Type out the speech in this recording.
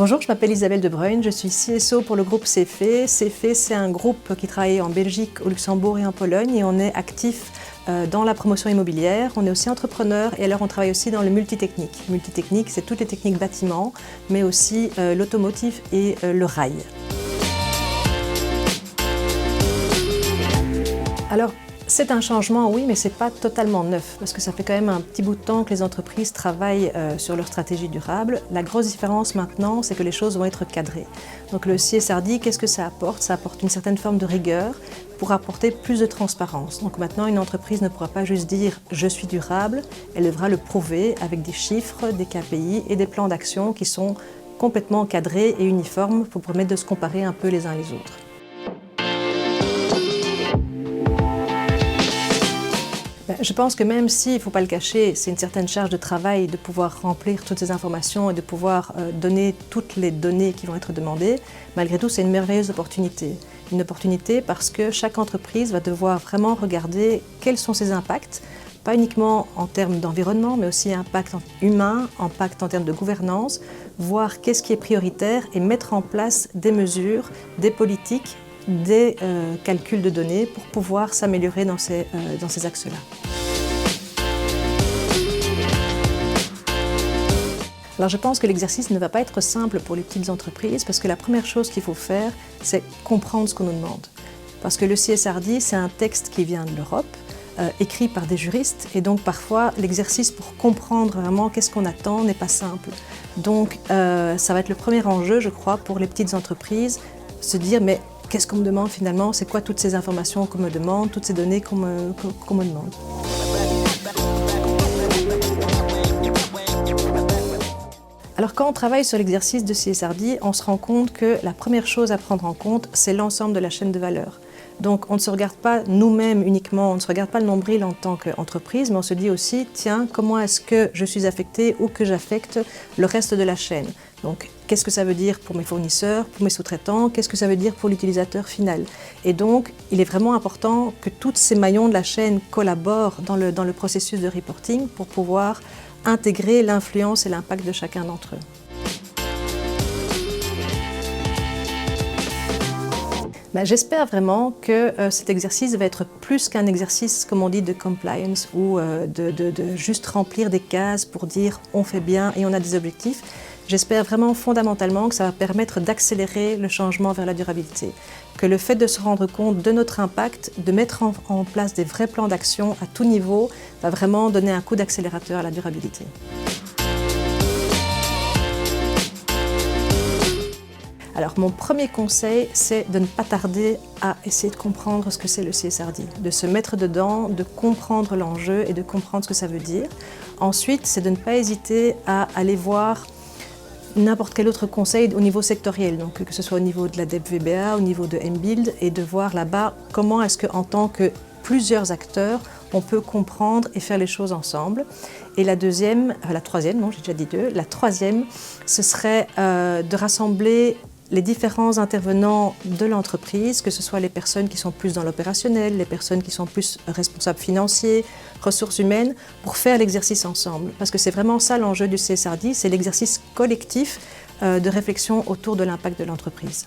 Bonjour, je m'appelle Isabelle De Bruyne, je suis CSO pour le groupe CFE. CFE, c'est un groupe qui travaille en Belgique, au Luxembourg et en Pologne et on est actif dans la promotion immobilière. On est aussi entrepreneur et alors on travaille aussi dans le multitechnique. Multitechnique, c'est toutes les techniques bâtiments, mais aussi l'automotive et le rail. Alors, c'est un changement, oui, mais ce n'est pas totalement neuf, parce que ça fait quand même un petit bout de temps que les entreprises travaillent sur leur stratégie durable. La grosse différence maintenant, c'est que les choses vont être cadrées. Donc le CSRD, qu'est-ce que ça apporte? Ça apporte une certaine forme de rigueur pour apporter plus de transparence. Donc maintenant, une entreprise ne pourra pas juste dire « je suis durable », elle devra le prouver avec des chiffres, des KPI et des plans d'action qui sont complètement cadrés et uniformes pour permettre de se comparer un peu les uns les autres. Je pense que même si, il ne faut pas le cacher, c'est une certaine charge de travail de pouvoir remplir toutes ces informations et de pouvoir donner toutes les données qui vont être demandées, malgré tout, c'est une merveilleuse opportunité. Une opportunité parce que chaque entreprise va devoir vraiment regarder quels sont ses impacts, pas uniquement en termes d'environnement, mais aussi impact humain, impact en termes de gouvernance, voir qu'est-ce qui est prioritaire et mettre en place des mesures, des politiques, des calculs de données pour pouvoir s'améliorer dans ces axes-là. Alors je pense que l'exercice ne va pas être simple pour les petites entreprises parce que la première chose qu'il faut faire, c'est comprendre ce qu'on nous demande. Parce que le CSRD, c'est un texte qui vient de l'Europe, écrit par des juristes et donc parfois l'exercice pour comprendre vraiment qu'est-ce qu'on attend n'est pas simple. Donc ça va être le premier enjeu, je crois, pour les petites entreprises, se dire mais qu'est-ce qu'on me demande finalement? C'est quoi toutes ces informations qu'on me demande, toutes ces données qu'on me demande? Alors quand on travaille sur l'exercice de CSRD, on se rend compte que la première chose à prendre en compte, c'est l'ensemble de la chaîne de valeur. Donc on ne se regarde pas nous-mêmes uniquement, on ne se regarde pas le nombril en tant qu'entreprise, mais on se dit aussi, tiens, comment est-ce que je suis affecté ou que j'affecte le reste de la chaîne? Donc qu'est-ce que ça veut dire pour mes fournisseurs, pour mes sous-traitants, qu'est-ce que ça veut dire pour l'utilisateur final? Et donc il est vraiment important que tous ces maillons de la chaîne collaborent dans le processus de reporting pour pouvoir intégrer l'influence et l'impact de chacun d'entre eux. J'espère vraiment que cet exercice va être plus qu'un exercice, comme on dit, de compliance ou de juste remplir des cases pour dire on fait bien et on a des objectifs. J'espère vraiment fondamentalement que ça va permettre d'accélérer le changement vers la durabilité. Que le fait de se rendre compte de notre impact, de mettre en place des vrais plans d'action à tout niveau, va vraiment donner un coup d'accélérateur à la durabilité. Alors mon premier conseil, c'est de ne pas tarder à essayer de comprendre ce que c'est le CSRD, de se mettre dedans, de comprendre l'enjeu et de comprendre ce que ça veut dire. Ensuite, c'est de ne pas hésiter à aller voir n'importe quel autre conseil au niveau sectoriel, donc que ce soit au niveau de la DEP-VBA, au niveau de MBuild, et de voir là-bas comment est-ce qu'en tant que plusieurs acteurs, on peut comprendre et faire les choses ensemble. Et la troisième, non, j'ai déjà dit deux, la troisième, ce serait de rassembler les différents intervenants de l'entreprise, que ce soit les personnes qui sont plus dans l'opérationnel, les personnes qui sont plus responsables financiers, ressources humaines, pour faire l'exercice ensemble. Parce que c'est vraiment ça l'enjeu du CSRD, c'est l'exercice collectif de réflexion autour de l'impact de l'entreprise.